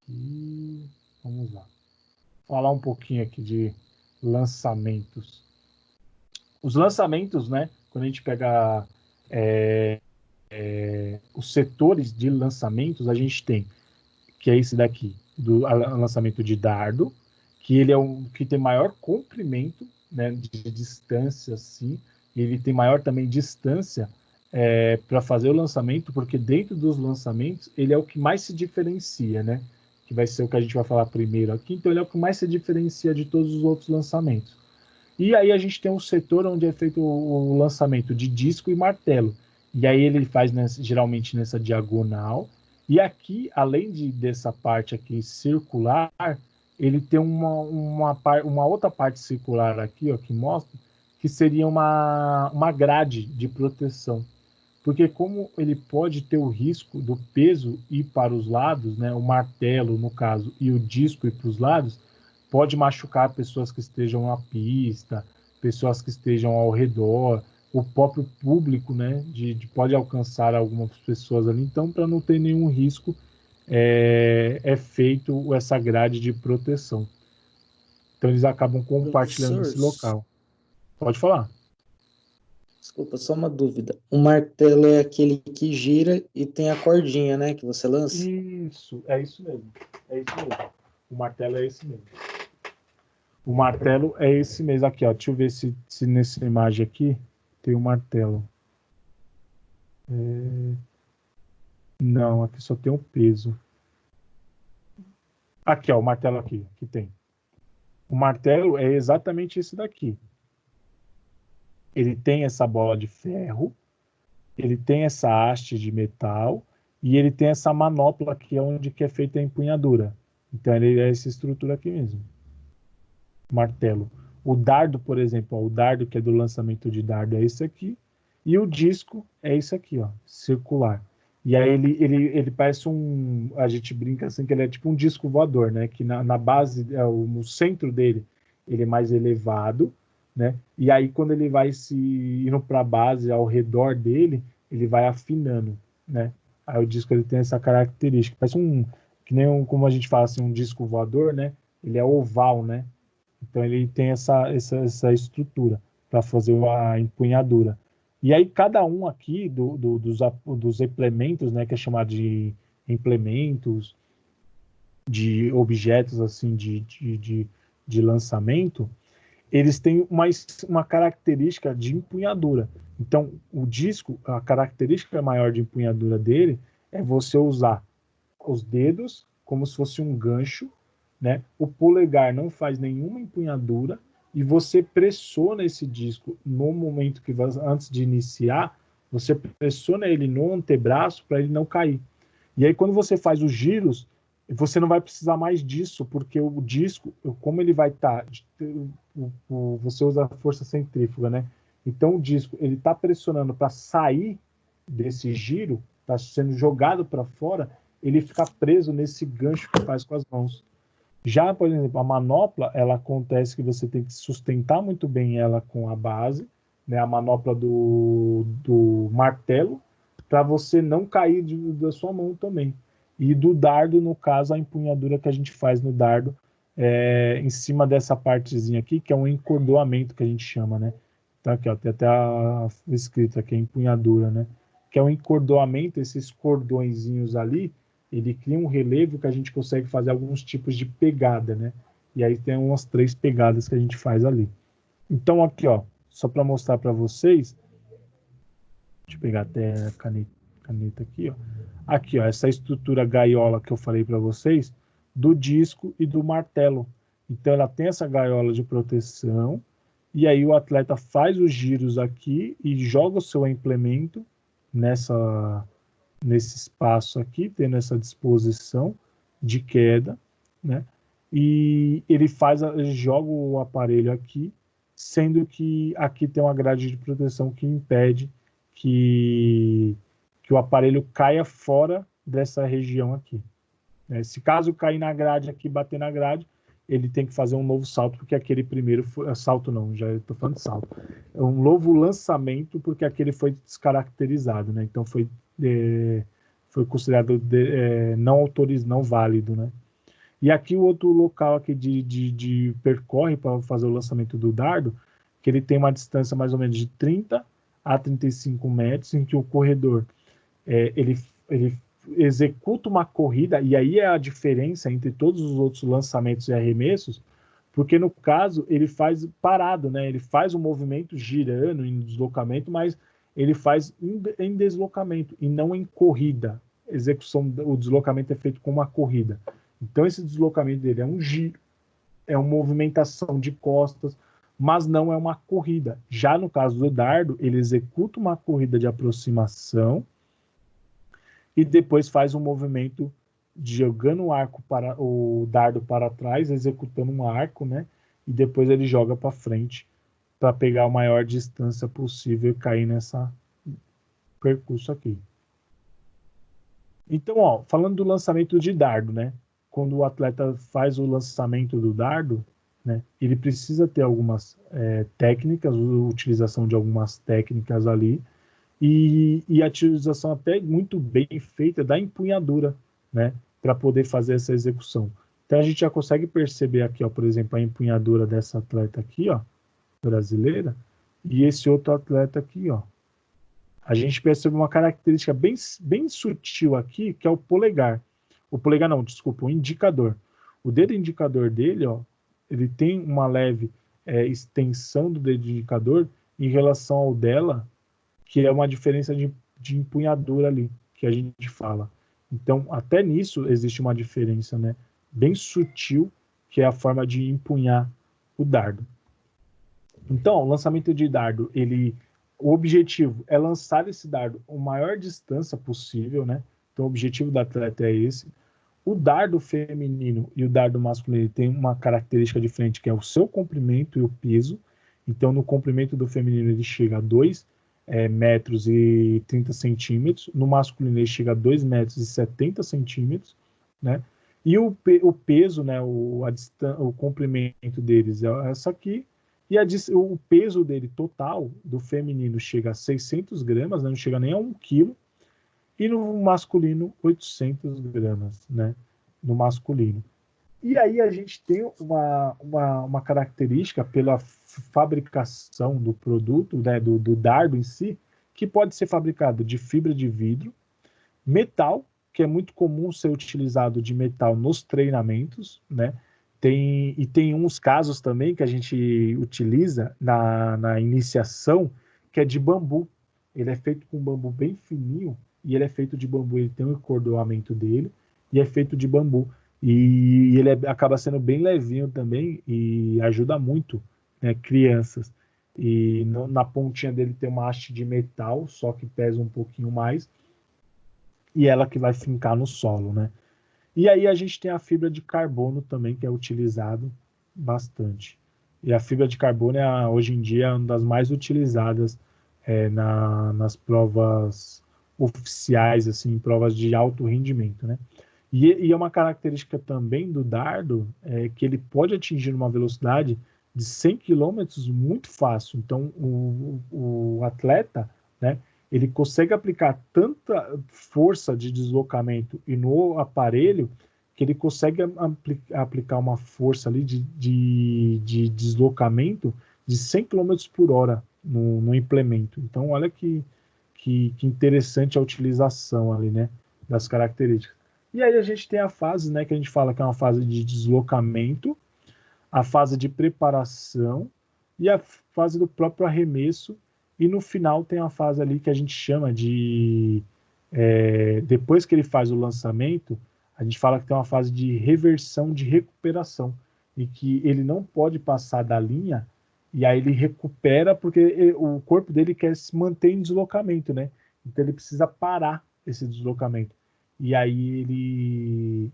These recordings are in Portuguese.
aqui. Vamos lá. Falar um pouquinho aqui de lançamentos. Os lançamentos, né? Quando a gente pega os setores de lançamentos, a gente tem, que é esse daqui, do lançamento de dardo, que ele é o que tem maior comprimento, né, de distância, assim, e ele tem maior também distância para fazer o lançamento, porque dentro dos lançamentos ele é o que mais se diferencia, né? Que vai ser o que a gente vai falar primeiro aqui, então ele é o que mais se diferencia de todos os outros lançamentos. E aí a gente tem um setor onde é feito o lançamento de disco e martelo. E aí ele faz geralmente nessa diagonal. E aqui, além dessa parte aqui circular, ele tem uma outra parte circular aqui, ó, que mostra que seria uma grade de proteção. Porque como ele pode ter o risco do peso ir para os lados, né, o martelo, no caso, e o disco ir para os lados, pode machucar pessoas que estejam na pista, pessoas que estejam ao redor, o próprio público, né, pode alcançar algumas pessoas ali. Então, para não ter nenhum risco, é feito essa grade de proteção. Então, eles acabam compartilhando esse local. Pode falar. Desculpa, só uma dúvida. O martelo é aquele que gira e tem a cordinha, né, que você lança? Isso, é isso mesmo. É isso mesmo. O martelo é esse mesmo. O martelo é esse mesmo aqui, ó. Deixa eu ver se nessa imagem aqui tem o martelo. Não, aqui só tem o peso. Aqui, ó, o martelo aqui, que tem. O martelo é exatamente esse daqui. Ele tem essa bola de ferro, ele tem essa haste de metal e ele tem essa manopla aqui onde que é feita a empunhadura. Então ele é essa estrutura aqui mesmo. Martelo. O dardo, por exemplo, ó, o dardo que é do lançamento de dardo é esse aqui. E o disco é esse aqui, ó, circular. E aí ele parece a gente brinca assim que ele é tipo um disco voador, né? Que na base, no centro dele, ele é mais elevado, né? E aí quando ele vai indo para a base, ao redor dele, ele vai afinando, né? Aí o disco ele tem essa característica, parece que nem como a gente fala assim, um disco voador, né? Ele é oval, né? Então ele tem essa estrutura para fazer a empunhadura. E aí cada um aqui dos implementos, né, que é chamado de implementos, de objetos assim de lançamento, eles têm uma característica de empunhadura. Então o disco, a característica maior de empunhadura dele é você usar os dedos como se fosse um gancho, né? O polegar não faz nenhuma empunhadura e você pressiona esse disco no momento que antes de iniciar, você pressiona ele no antebraço para ele não cair. E aí quando você faz os giros, você não vai precisar mais disso, porque o disco, como ele vai estar, você usa a força centrífuga, né? Então o disco ele está pressionando para sair desse giro, está sendo jogado para fora, ele fica preso nesse gancho que faz com as mãos. Já, por exemplo, a manopla, ela acontece que você tem que sustentar muito bem ela com a base, né, a manopla do martelo, para você não cair da sua mão também. E do dardo, no caso, a empunhadura que a gente faz no dardo, em cima dessa partezinha aqui, que é um encordoamento que a gente chama, né? Então aqui, ó, tem até escrito aqui, a empunhadura, né? Que é um encordoamento, esses cordõezinhos ali, ele cria um relevo que a gente consegue fazer alguns tipos de pegada, né? E aí tem umas 3 pegadas que a gente faz ali. Então aqui, ó, só para mostrar para vocês, deixa eu pegar até a caneta aqui, ó. Aqui, ó, essa estrutura gaiola que eu falei para vocês, do disco e do martelo. Então ela tem essa gaiola de proteção, e aí o atleta faz os giros aqui e joga o seu implemento nesse espaço aqui, tendo essa disposição de queda, né? E ele joga o aparelho aqui, sendo que aqui tem uma grade de proteção que impede que o aparelho caia fora dessa região aqui. Né? Se caso cair na grade aqui, bater na grade, ele tem que fazer um novo salto, porque aquele primeiro foi... Salto não, já estou falando de salto. É um novo lançamento, porque aquele foi descaracterizado, né? Então foi considerado não válido, né? E aqui o outro local aqui de percorre para fazer o lançamento do dardo, que ele tem uma distância mais ou menos de 30 a 35 metros, em que o corredor ele executa uma corrida, e aí é a diferença entre todos os outros lançamentos e arremessos, porque no caso ele faz parado, né? Ele faz o movimento girando em deslocamento, mas ele faz em deslocamento e não em corrida. O deslocamento é feito com uma corrida. Então esse deslocamento dele é um giro, é uma movimentação de costas, mas não é uma corrida. Já no caso do dardo, ele executa uma corrida de aproximação e depois faz um movimento jogando o dardo para trás, executando um arco, né? E depois ele joga para frente para pegar a maior distância possível e cair nessa percurso aqui. Então, ó, falando do lançamento de dardo, né? Quando o atleta faz o lançamento do dardo, né? Ele precisa ter algumas técnicas, a utilização de algumas técnicas ali, e a utilização até muito bem feita da empunhadura, né, para poder fazer essa execução. Então a gente já consegue perceber aqui, ó, por exemplo, a empunhadura dessa atleta aqui, ó, brasileira, e esse outro atleta aqui, ó. A gente percebe uma característica bem sutil aqui, que é o polegar. O polegar não, desculpa, o indicador. O dedo indicador dele, ó, ele tem uma leve extensão do dedo indicador em relação ao dela, que é uma diferença de empunhadura ali, que a gente fala. Então, até nisso existe uma diferença, né? Bem sutil, que é a forma de empunhar o dardo. Então, o lançamento de dardo, o objetivo é lançar esse dardo a maior distância possível, né? Então, o objetivo do atleta é esse. O dardo feminino e o dardo masculino tem uma característica diferente, que é o seu comprimento e o peso. Então, no comprimento do feminino, ele chega a 2 metros e 30 centímetros. No masculino, ele chega a 2 metros e 70 centímetros, né? E o peso, né, o comprimento deles é essa aqui. E o peso dele total, do feminino, chega a 600 gramas, né, não chega nem a 1 quilo. E no masculino, 800 gramas, né? No masculino. E aí a gente tem uma característica pela fabricação do produto, né, do dardo em si, que pode ser fabricado de fibra de vidro, metal, que é muito comum ser utilizado de metal nos treinamentos, né? Tem uns casos também que a gente utiliza na iniciação, que é de bambu. Ele é feito com bambu bem fininho, e ele é feito de bambu, ele tem um encordoamento dele, e é feito de bambu. E ele acaba sendo bem levinho também e ajuda muito, né, crianças. E na pontinha dele tem uma haste de metal, só que pesa um pouquinho mais, e ela que vai fincar no solo, né? E aí a gente tem a fibra de carbono também, que é utilizado bastante. E a fibra de carbono hoje em dia é uma das mais utilizadas nas provas oficiais, assim, provas de alto rendimento, né? E é uma característica também do dardo que ele pode atingir uma velocidade de 100 km muito fácil. Então, o atleta, né, ele consegue aplicar tanta força de deslocamento e no aparelho que ele consegue aplicar uma força ali de deslocamento de 100 km por hora no implemento. Então, olha que interessante a utilização ali, né, das características. E aí a gente tem a fase, né, que a gente fala que é uma fase de deslocamento, a fase de preparação e a fase do próprio arremesso. E no final tem a fase ali que a gente chama de... depois que ele faz o lançamento, a gente fala que tem uma fase de reversão, de recuperação, e que ele não pode passar da linha, e aí ele recupera porque o corpo dele quer se manter em deslocamento, né? Então ele precisa parar esse deslocamento. E aí ele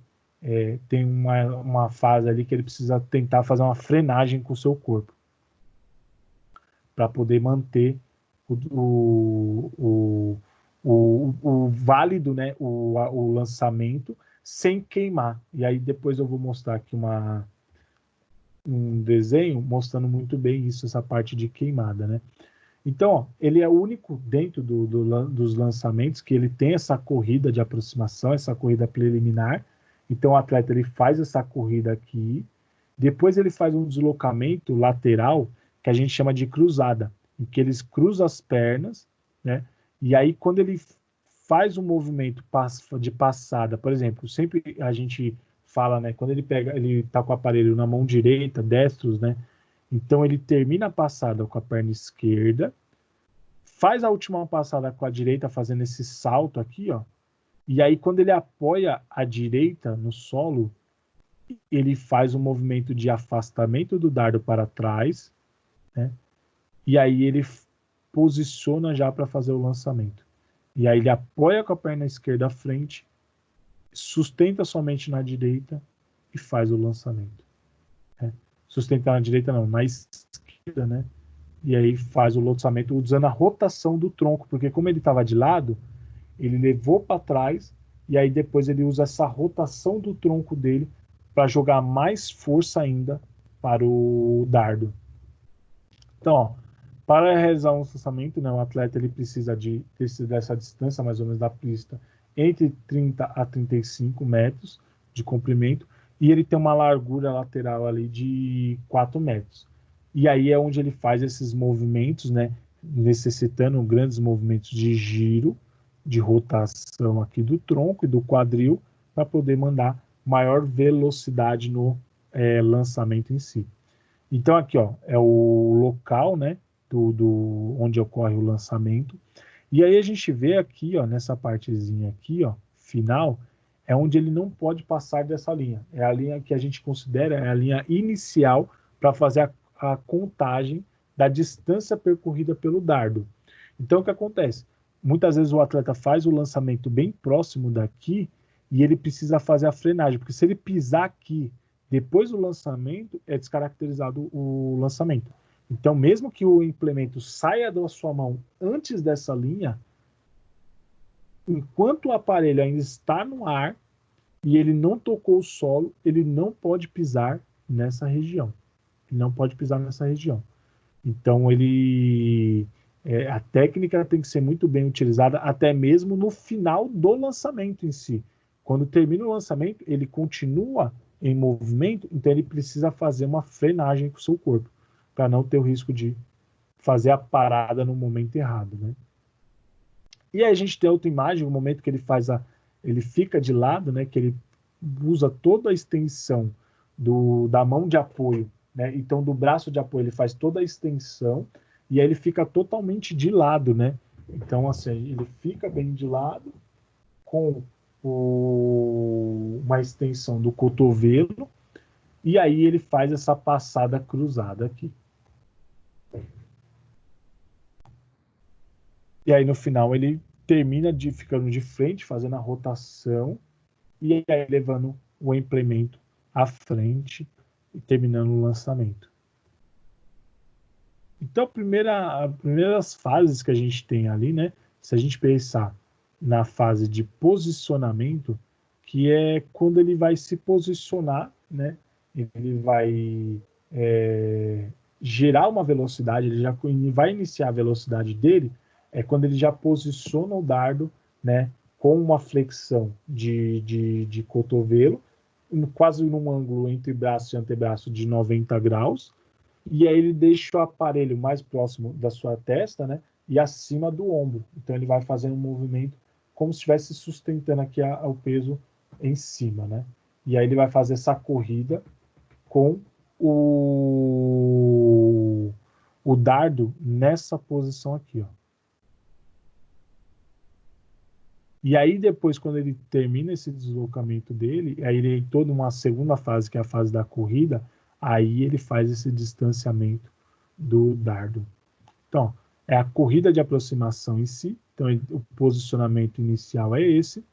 tem uma fase ali que ele precisa tentar fazer uma frenagem com o seu corpo para poder manter o válido, né, o lançamento sem queimar. E aí depois eu vou mostrar aqui um desenho mostrando muito bem isso, essa parte de queimada, né? Então, ó, ele é o único dentro dos lançamentos que ele tem essa corrida de aproximação, essa corrida preliminar. Então o atleta ele faz essa corrida aqui, depois ele faz um deslocamento lateral que a gente chama de cruzada, em que eles cruzam as pernas, né? E aí quando ele faz um movimento de passada, por exemplo, sempre a gente fala, né? Quando ele tá com o aparelho na mão direita, destros, né? Então ele termina a passada com a perna esquerda, faz a última passada com a direita, fazendo esse salto aqui, ó. E aí quando ele apoia a direita no solo, ele faz um movimento de afastamento do dardo para trás, né? E aí ele posiciona já para fazer o lançamento. E aí ele apoia com a perna esquerda à frente, sustenta somente na direita e faz o lançamento. Né? Sustenta na direita não, na esquerda, né? E aí faz o lançamento usando a rotação do tronco, porque como ele estava de lado, ele levou para trás e aí depois ele usa essa rotação do tronco dele para jogar mais força ainda para o dardo. Então, ó, para realizar um lançamento, né, o atleta ele precisa dessa distância mais ou menos da pista entre 30 a 35 metros de comprimento e ele tem uma largura lateral ali de 4 metros. E aí é onde ele faz esses movimentos, né, necessitando grandes movimentos de giro, de rotação aqui do tronco e do quadril para poder mandar maior velocidade no lançamento em si. Então aqui, ó, é o local, né, onde ocorre o lançamento. E aí a gente vê aqui, ó, nessa partezinha aqui, ó, final, é onde ele não pode passar dessa linha. É a linha que a gente considera a linha inicial para fazer a contagem da distância percorrida pelo dardo. Então o que acontece? Muitas vezes o atleta faz o lançamento bem próximo daqui e ele precisa fazer a frenagem, porque se ele pisar aqui depois do lançamento, é descaracterizado o lançamento. Então, mesmo que o implemento saia da sua mão antes dessa linha, enquanto o aparelho ainda está no ar e ele não tocou o solo, ele não pode pisar nessa região. Ele não pode pisar nessa região. Então, a técnica tem que ser muito bem utilizada, até mesmo no final do lançamento em si. Quando termina o lançamento, ele continua em movimento, então ele precisa fazer uma frenagem com o seu corpo, para não ter o risco de fazer a parada no momento errado, né? E aí a gente tem outra imagem, o momento que ele fica de lado, né, que ele usa toda a extensão da mão de apoio, né? Então do braço de apoio ele faz toda a extensão e aí ele fica totalmente de lado, né? Então assim, ele fica bem de lado com uma extensão do cotovelo e aí ele faz essa passada cruzada aqui. E aí no final ele termina ficando de frente, fazendo a rotação e aí levando o implemento à frente e terminando o lançamento. Então, as primeiras fases que a gente tem ali, né? Se a gente pensar na fase de posicionamento, que é quando ele vai se posicionar, né? Ele vai gerar uma velocidade, ele vai iniciar a velocidade dele, é quando ele já posiciona o dardo, né? Com uma flexão de cotovelo, quase num ângulo entre braço e antebraço de 90 graus, e aí ele deixa o aparelho mais próximo da sua testa, né, e acima do ombro. Então ele vai fazendo um movimento como se estivesse sustentando aqui o peso em cima, né? E aí ele vai fazer essa corrida com o dardo nessa posição aqui, ó. E aí depois, quando ele termina esse deslocamento dele, aí ele tem toda uma segunda fase, que é a fase da corrida, aí ele faz esse distanciamento do dardo. Então, é a corrida de aproximação em si, então o posicionamento inicial é esse,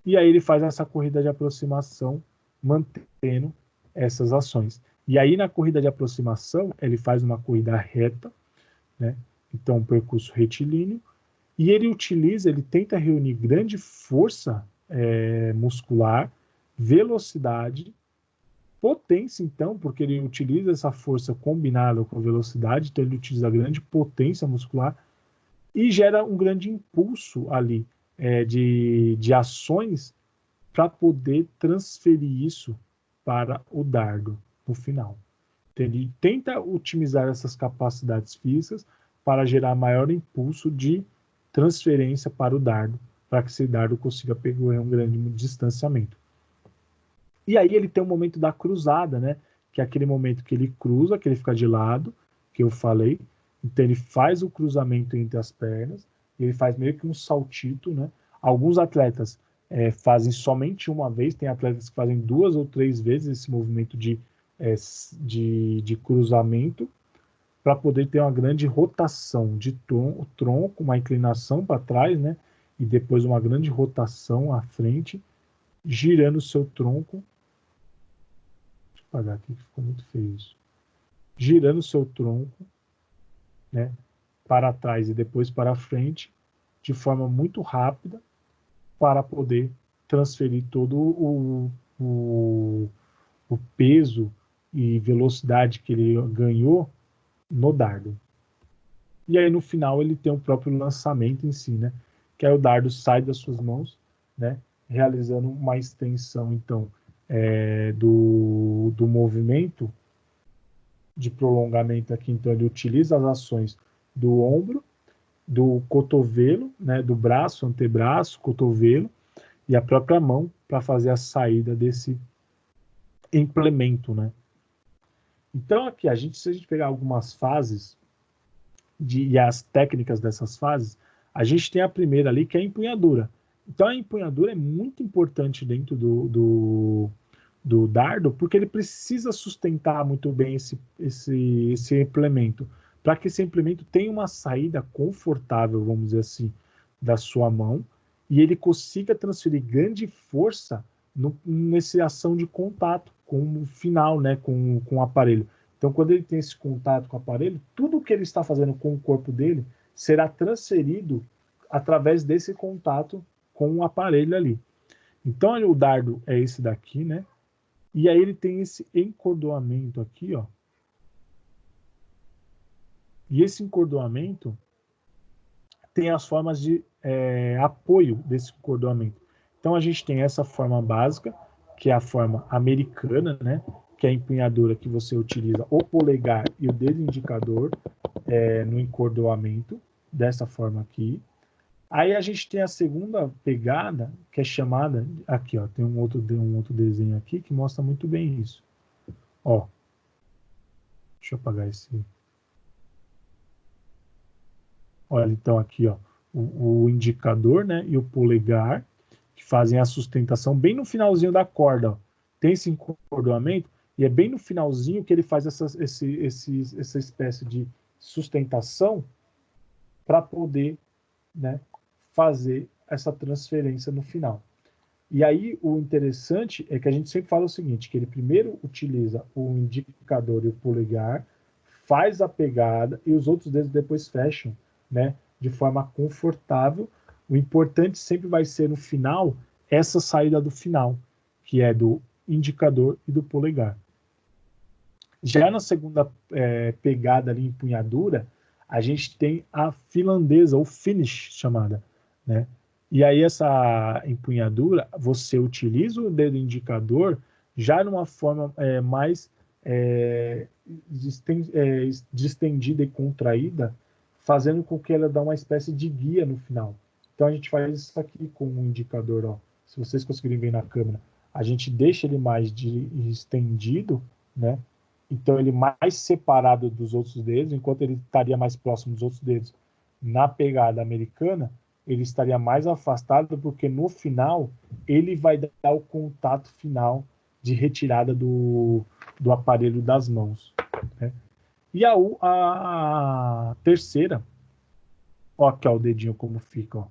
e aí ele faz essa corrida de aproximação mantendo essas ações. E aí na corrida de aproximação, ele faz uma corrida reta, né? Então um percurso retilíneo, e ele tenta reunir grande força muscular, velocidade, potência, então, porque ele utiliza essa força combinada com a velocidade, então ele utiliza grande potência muscular e gera um grande impulso ali de ações para poder transferir isso para o dardo no final. Então, ele tenta otimizar essas capacidades físicas para gerar maior impulso de transferência para o dardo, para que esse dardo consiga percorrer um grande distanciamento. E aí ele tem um momento da cruzada, né? Que é aquele momento que ele cruza, que ele fica de lado, que eu falei. Então ele faz o cruzamento entre as pernas, ele faz meio que um saltito, né? Alguns atletas fazem somente uma vez, tem atletas que fazem 2 ou 3 vezes esse movimento de cruzamento, para poder ter uma grande rotação de tronco, uma inclinação para trás, né? E depois uma grande rotação à frente, girando o seu tronco. Deixa eu apagar aqui que ficou muito feio isso. Girando o seu tronco, né? Para trás e depois para frente, de forma muito rápida, para poder transferir todo o peso e velocidade que ele ganhou no dardo. E aí no final ele tem o próprio lançamento em si, né? Que aí o dardo sai das suas mãos, né? Realizando uma extensão, então, do movimento de prolongamento aqui. Então ele utiliza as ações do ombro, do cotovelo, né? Do braço, antebraço, cotovelo e a própria mão para fazer a saída desse implemento, né? Então aqui, se a gente pegar algumas fases e as técnicas dessas fases, a gente tem a primeira ali, que é a empunhadura. Então a empunhadura é muito importante dentro do dardo, porque ele precisa sustentar muito bem esse implemento, para que esse implemento tenha uma saída confortável, vamos dizer assim, da sua mão, e ele consiga transferir grande força nessa ação de contato com o final, né, com o aparelho. Então, quando ele tem esse contato com o aparelho, tudo que ele está fazendo com o corpo dele será transferido através desse contato com o aparelho ali. Então, o dardo é esse daqui, né? E aí ele tem esse encordoamento aqui, ó. E esse encordoamento tem as formas de apoio desse encordoamento. Então, a gente tem essa forma básica, que é a forma americana, né? Que é a empunhadura que você utiliza o polegar e o dedo indicador no encordoamento, dessa forma aqui. Aí a gente tem a segunda pegada, que é chamada... Aqui, ó, tem um outro desenho aqui que mostra muito bem isso. Ó, deixa eu apagar esse... Olha, então aqui, ó, o indicador, né, e o polegar, que fazem a sustentação bem no finalzinho da corda, ó. Tem esse encordoamento, e é bem no finalzinho que ele faz essa espécie de sustentação para poder, né, fazer essa transferência no final. E aí o interessante é que a gente sempre fala o seguinte, que ele primeiro utiliza o indicador e o polegar, faz a pegada e os outros dedos depois fecham, né, de forma confortável. O importante sempre vai ser no final essa saída do final, que é do indicador e do polegar. Já na segunda pegada ali, empunhadura, a gente tem a finlandesa, ou Finnish chamada, né? E aí essa empunhadura, você utiliza o dedo indicador já numa forma mais distendida e contraída, fazendo com que ela dê uma espécie de guia no final. Então a gente faz isso aqui com o indicador, ó. Se vocês conseguirem ver na câmera, a gente deixa ele mais estendido, né? Então ele mais separado dos outros dedos, enquanto ele estaria mais próximo dos outros dedos na pegada americana, ele estaria mais afastado, porque no final ele vai dar o contato final de retirada do aparelho das mãos, né? E a terceira, ó, aqui ó, o dedinho como fica, ó.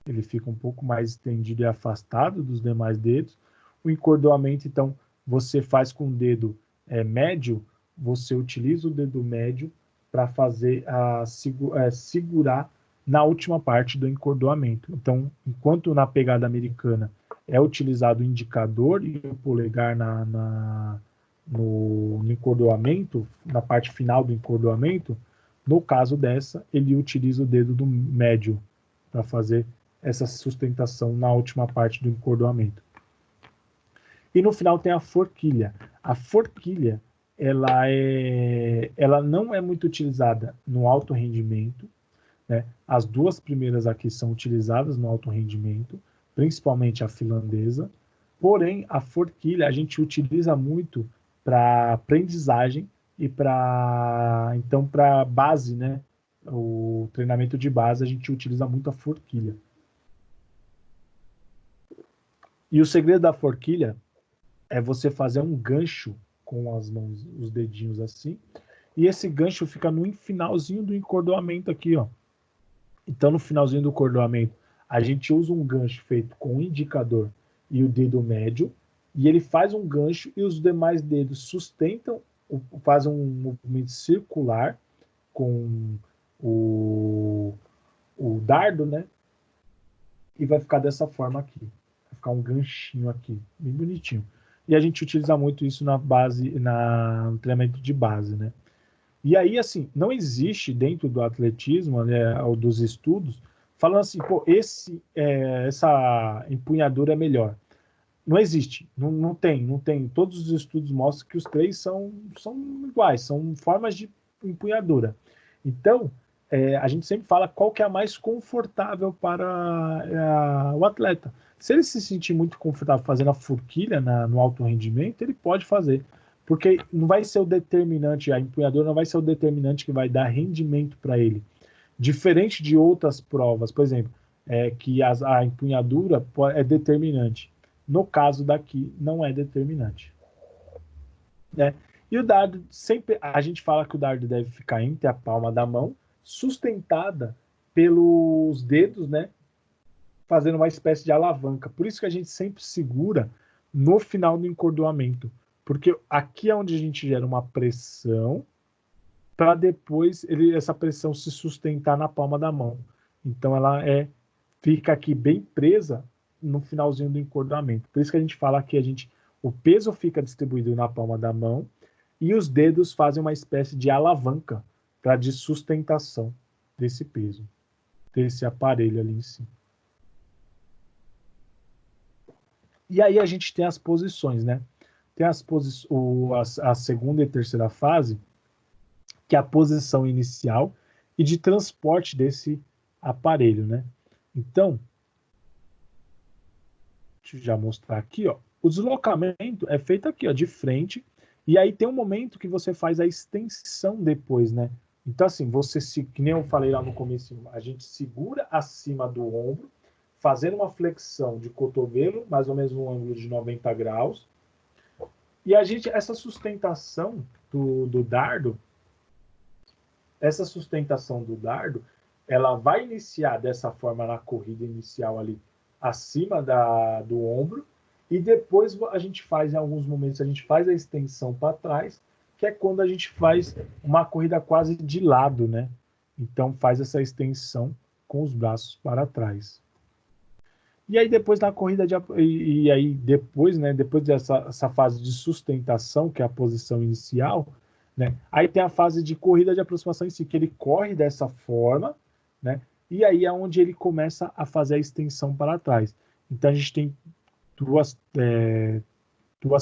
Ele fica um pouco mais estendido e afastado dos demais dedos. O encordoamento, então, você faz com o dedo médio, você utiliza o dedo médio para fazer segurar na última parte do encordoamento. Então, enquanto na pegada americana é utilizado o indicador e o polegar no encordoamento, na parte final do encordoamento, no caso dessa, ele utiliza o dedo do médio para fazer essa sustentação na última parte do encordoamento. E no final tem a forquilha. A forquilha, ela não é muito utilizada no alto rendimento, né? As duas primeiras aqui são utilizadas no alto rendimento, principalmente a finlandesa. Porém, a forquilha a gente utiliza muito para aprendizagem e para base, né? O treinamento de base a gente utiliza muito a forquilha. E o segredo da forquilha é você fazer um gancho com as mãos, os dedinhos assim, e esse gancho fica no finalzinho do encordoamento aqui, ó. Então, no finalzinho do encordoamento, a gente usa um gancho feito com o indicador e o dedo médio, e ele faz um gancho e os demais dedos sustentam, fazem um movimento circular com o dardo, né? E vai ficar dessa forma aqui. Vai ficar um ganchinho aqui, bem bonitinho. E a gente utiliza muito isso no treinamento de base, né? E aí, assim, não existe dentro do atletismo, né, ou dos estudos, falando assim, pô, essa empunhadura é melhor. Não existe, não tem. Todos os estudos mostram que os três são iguais, são formas de empunhadura. Então, a gente sempre fala qual que é a mais confortável para o atleta. Se ele se sentir muito confortável fazendo a forquilha no alto rendimento, ele pode fazer. Porque não vai ser o determinante, a empunhadura não vai ser o determinante que vai dar rendimento para ele. Diferente de outras provas, por exemplo, que a empunhadura é determinante. No caso daqui, não é determinante. Né? E o dardo, sempre a gente fala que o dardo deve ficar entre a palma da mão, sustentada pelos dedos, né? Fazendo uma espécie de alavanca. Por isso que a gente sempre segura no final do encordoamento. Porque aqui é onde a gente gera uma pressão para depois essa pressão se sustentar na palma da mão. Então ela fica aqui bem presa no finalzinho do encordoamento. Por isso que a gente fala que o peso fica distribuído na palma da mão e os dedos fazem uma espécie de alavanca de sustentação desse peso, desse aparelho ali em cima. E aí a gente tem as posições, né? Tem a segunda e terceira fase, que é a posição inicial e de transporte desse aparelho, né? Então, deixa eu já mostrar aqui, ó. O deslocamento é feito aqui, ó, de frente, e aí tem um momento que você faz a extensão depois, né? Então, assim, que nem eu falei lá no começo, a gente segura acima do ombro, fazendo uma flexão de cotovelo, mais ou menos um ângulo de 90 graus, e essa sustentação do dardo, ela vai iniciar dessa forma na corrida inicial ali, acima do ombro, e depois a gente faz, em alguns momentos, a gente faz a extensão para trás, que é quando a gente faz uma corrida quase de lado, né? Então faz essa extensão com os braços para trás. E aí depois na corrida né, depois dessa fase de sustentação, que é a posição inicial, né, aí tem a fase de corrida de aproximação em si, que ele corre dessa forma, né, e aí é onde ele começa a fazer a extensão para trás. Então a gente tem duas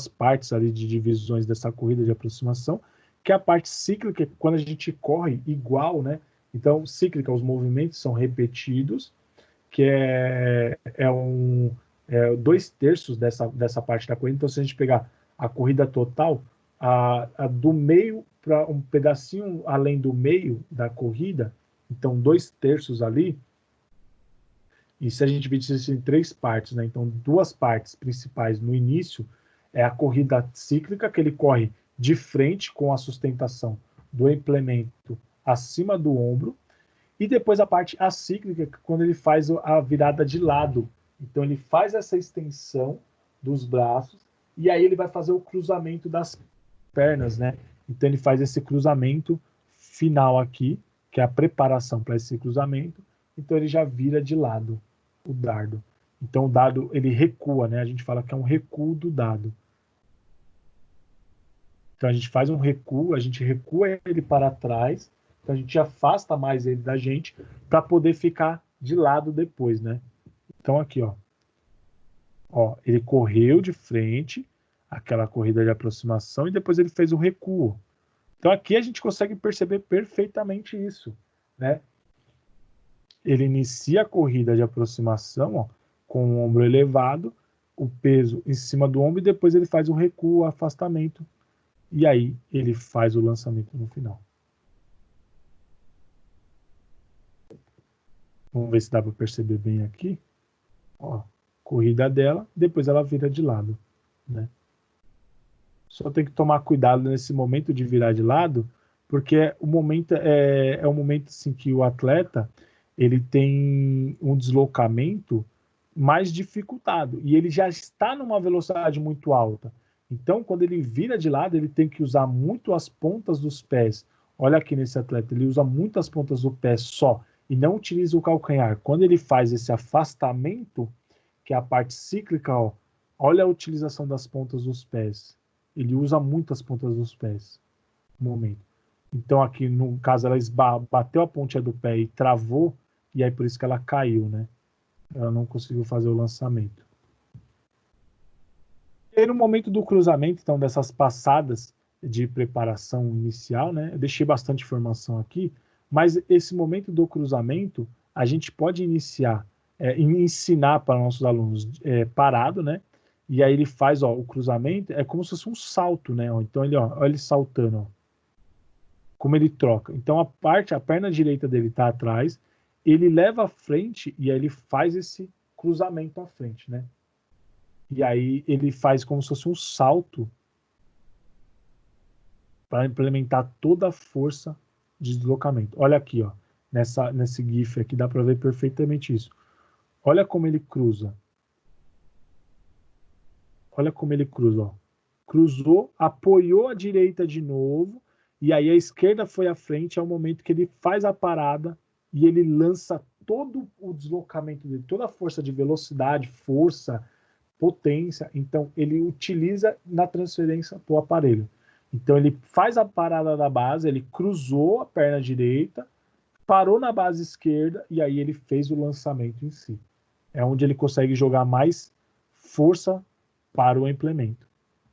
partes ali de divisões dessa corrida de aproximação, que é a parte cíclica, quando a gente corre igual, né? Então, cíclica, os movimentos são repetidos, que é 2/3 dessa parte da corrida. Então, se a gente pegar a corrida total, a do meio para um pedacinho além do meio da corrida, então 2/3 ali, e se a gente dividir isso em 3 partes, né? Então 2 partes principais no início é a corrida cíclica, que ele corre de frente com a sustentação do implemento acima do ombro, e depois a parte acíclica, quando ele faz a virada de lado. Então ele faz essa extensão dos braços e aí ele vai fazer o cruzamento das pernas, né? Então ele faz esse cruzamento final aqui, que é a preparação para esse cruzamento. Então ele já vira de lado o dardo. Então o dardo ele recua, né? A gente fala que é um recuo do dardo. Então a gente faz um recuo, a gente recua ele para trás, então a gente afasta mais ele da gente para poder ficar de lado depois, né? Então aqui, ó, ele correu de frente, aquela corrida de aproximação, e depois ele fez o recuo. Então aqui a gente consegue perceber perfeitamente isso, né? Ele inicia a corrida de aproximação, ó, com o ombro elevado, o peso em cima do ombro, e depois ele faz o recuo, o afastamento, e aí ele faz o lançamento no final. Vamos ver se dá para perceber bem aqui. Ó, corrida dela, depois ela vira de lado, né? Só tem que tomar cuidado nesse momento de virar de lado, porque o momento é um momento assim, que o atleta ele tem um deslocamento mais dificultado e ele já está numa velocidade muito alta. Então, quando ele vira de lado, ele tem que usar muito as pontas dos pés. Olha aqui nesse atleta, ele usa muito as pontas do pé só e não utiliza o calcanhar. Quando ele faz esse afastamento, que é a parte cíclica, ó, olha a utilização das pontas dos pés. Ele usa muito as pontas dos pés no momento. Então aqui, no caso, ela bateu a pontinha do pé e travou, e aí por isso que ela caiu, né? Ela não conseguiu fazer o lançamento. E no momento do cruzamento, então, dessas passadas de preparação inicial, né? Eu deixei bastante informação aqui, mas esse momento do cruzamento, a gente pode iniciar, ensinar para nossos alunos parado, né? E aí ele faz, ó, o cruzamento, é como se fosse um salto, né? Então ele, ó, olha ele saltando, ó, como ele troca. Então a perna direita dele está atrás, ele leva à frente e aí ele faz esse cruzamento à frente, né? E aí ele faz como se fosse um salto para implementar toda a força de deslocamento. Olha aqui, ó, nesse GIF aqui dá para ver perfeitamente isso. Olha como ele cruza. Olha como ele cruza, ó. Cruzou, apoiou a direita de novo, e aí a esquerda foi à frente, é o momento que ele faz a parada e ele lança todo o deslocamento dele, toda a força de velocidade, força, potência. Então, ele utiliza na transferência para o aparelho. Então, ele faz a parada da base, ele cruzou a perna direita, parou na base esquerda e aí ele fez o lançamento em si. É onde ele consegue jogar mais força para o implemento,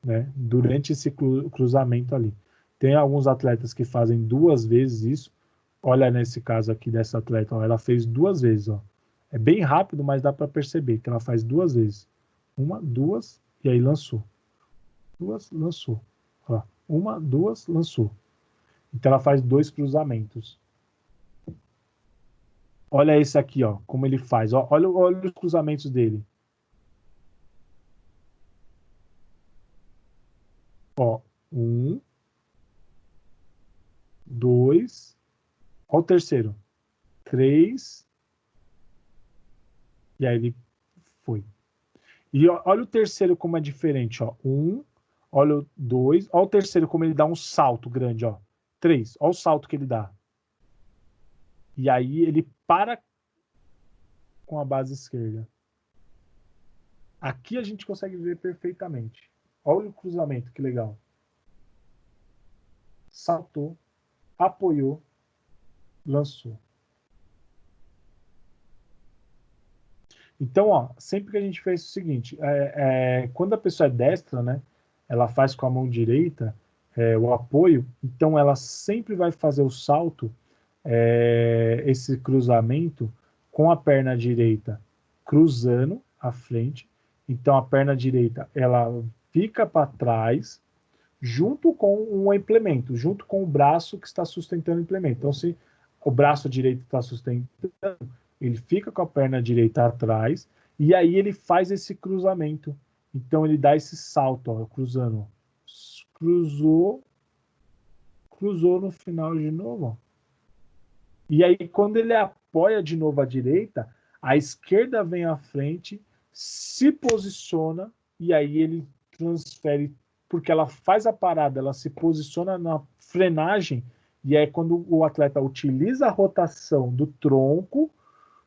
né? Durante esse cruzamento ali. Tem alguns atletas que fazem 2 vezes isso. Olha nesse caso aqui dessa atleta, ó, ela fez 2 vezes, ó. É bem rápido, mas dá para perceber que ela faz 2 vezes. 1, 2 e aí lançou. 2, lançou. Ó, 1, 2, lançou. Então ela faz 2 cruzamentos. Olha esse aqui, ó, como ele faz. Ó, olha os cruzamentos dele. Ó, 1, 2, ó o terceiro. 3, e aí ele foi. E ó, olha o terceiro como é diferente, ó. 1, olha o 2, olha o terceiro como ele dá um salto grande, ó. 3, olha o salto que ele dá. E aí ele para com a base esquerda. Aqui a gente consegue ver perfeitamente. Olha o cruzamento, que legal. Saltou, apoiou, lançou. Então, ó, sempre que a gente fez o seguinte, quando a pessoa é destra, né, ela faz com a mão direita o apoio, então ela sempre vai fazer o salto, esse cruzamento com a perna direita cruzando à frente. Então a perna direita ela fica para trás, junto com um implemento, junto com o braço que está sustentando o implemento. Então, se o braço direito está sustentando, ele fica com a perna direita atrás e aí ele faz esse cruzamento. Então, ele dá esse salto, ó, cruzando. Cruzou, cruzou no final de novo. Ó. E aí, quando ele apoia de novo a direita, a esquerda vem à frente, se posiciona e aí ele transfere, porque ela faz a parada, ela se posiciona na frenagem, e é quando o atleta utiliza a rotação do tronco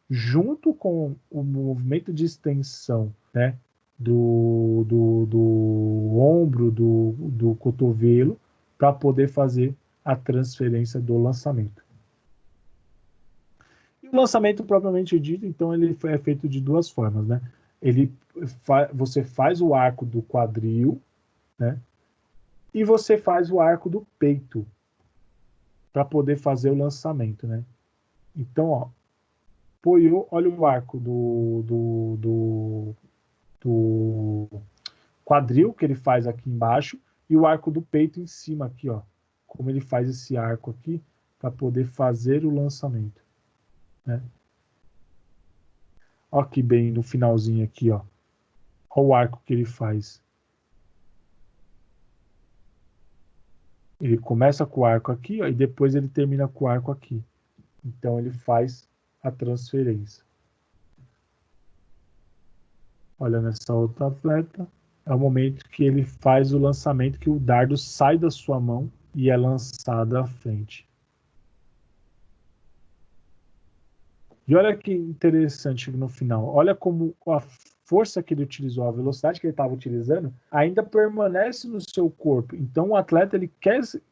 junto com o movimento de extensão, né, do ombro, do cotovelo, para poder fazer a transferência do lançamento. lançamento propriamente dito, então, é feito de duas formas, né? Você faz o arco do quadril, né? E você faz o arco do peito para poder fazer o lançamento, né? Então, ó, apoiou, olha o arco do quadril que ele faz aqui embaixo e o arco do peito em cima aqui, ó. Como ele faz esse arco aqui para poder fazer o lançamento, né? Ó que bem no finalzinho aqui, ó. Ó o arco que ele faz. Ele começa com o arco aqui, ó, e depois ele termina com o arco aqui. Então ele faz a transferência. Olha nessa outra atleta, é o momento que ele faz o lançamento, que o dardo sai da sua mão e é lançado à frente. E olha que interessante no final. Olha como a força que ele utilizou, a velocidade que ele estava utilizando, ainda permanece no seu corpo. Então o atleta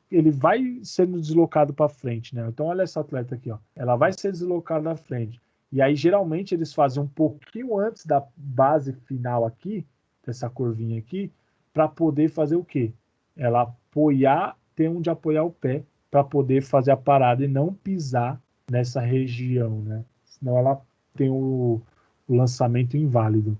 ele vai sendo deslocado para frente, né? Então olha essa atleta aqui, ó. Ela vai ser deslocada à frente. E aí geralmente eles fazem um pouquinho antes da base final aqui, dessa curvinha aqui, para poder fazer o quê? Ela apoiar, ter onde apoiar o pé para poder fazer a parada e não pisar nessa região, né? Senão ela tem o lançamento inválido.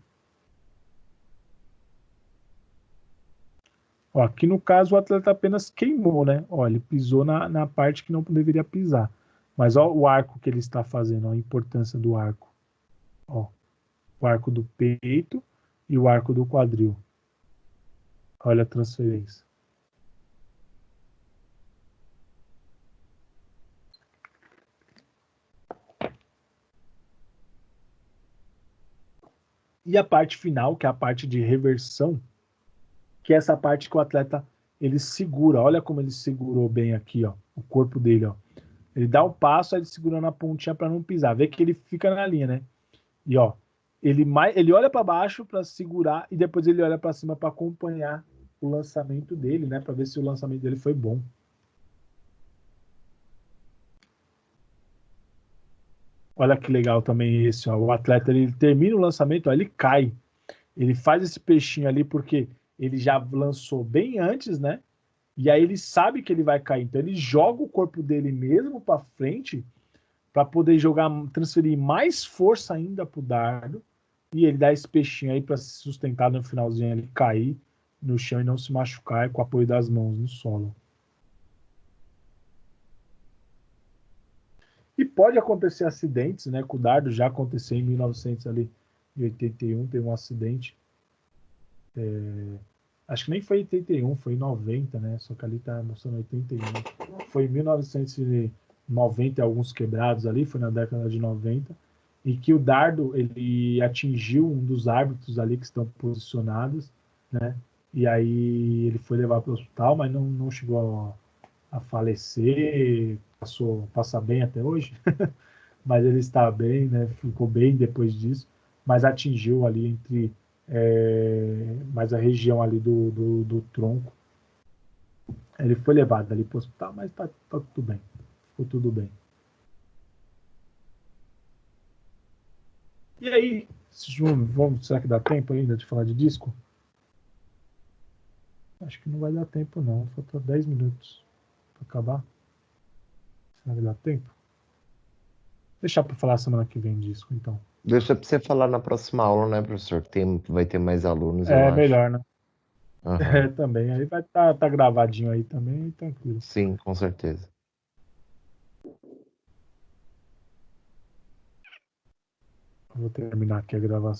Ó, aqui no caso o atleta apenas queimou, né? Ó, ele pisou na parte que não deveria pisar. Mas ó o arco que ele está fazendo, ó, a importância do arco. Ó, o arco do peito e o arco do quadril. Olha a transferência. E a parte final, que é a parte de reversão, que é essa parte que o atleta ele segura. Olha como ele segurou bem aqui, ó, o corpo dele, ó. Ele dá o passo, aí ele segura na pontinha para não pisar. Vê que ele fica na linha, né? E ó, ele olha para baixo para segurar e depois ele olha para cima para acompanhar o lançamento dele, né? Para ver se o lançamento dele foi bom. Olha que legal também esse, ó. O atleta ele termina o lançamento, ó, ele cai. Ele faz esse peixinho ali porque ele já lançou bem antes, né? E aí ele sabe que ele vai cair, então ele joga o corpo dele mesmo para frente para poder jogar, transferir mais força ainda pro dardo e ele dá esse peixinho aí para se sustentar no finalzinho, ele cair no chão e não se machucar com o apoio das mãos no solo. E pode acontecer acidentes, né? Com o dardo já aconteceu em 1981, teve um acidente. Acho que nem foi em 81, foi em 90, né? Só que ali tá mostrando 81. Foi em 1990 alguns quebrados ali, foi na década de 90, e que o dardo ele atingiu um dos árbitros ali que estão posicionados, né? E aí ele foi levado para o hospital, mas não chegou a falecer, passa bem até hoje, mas ele está bem, né? Ficou bem depois disso, mas atingiu ali mais a região ali do tronco. Ele foi levado ali para o hospital, mas tá tudo bem. Ficou tudo bem. E aí, será que dá tempo ainda de falar de disco? Acho que não vai dar tempo, não. Falta 10 minutos para acabar. Será que dá tempo? Deixar para falar semana que vem disco, então. Deixa para você falar na próxima aula, né, professor? Vai ter mais alunos, eu É acho. melhor, né? Uhum. Também. Aí vai tá gravadinho aí também, tranquilo. Sim, com certeza. Vou terminar aqui a gravação.